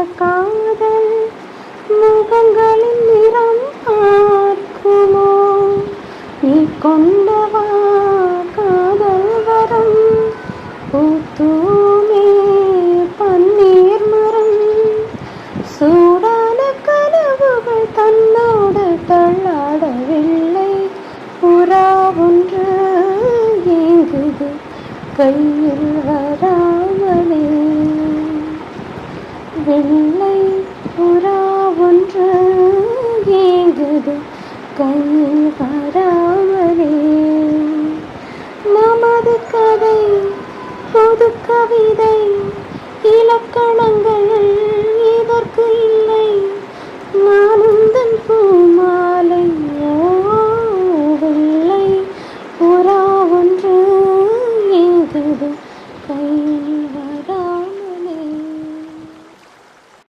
காதல் முகங்களின் நிறம் பார்க்குமோ? நீ கொண்டவா காதல் வரம் பூத்தூமே பன்னீர் மரம். சூடான கனவுகள் தன்னோடு தள்ளாடவில்லை. புறா ஒன்று ஏங்குது கையில் வராமலே. வெள்ளை புறா ஒன்று ஏங்குது கையில் வராமலே. நமது கதை புது கவிதை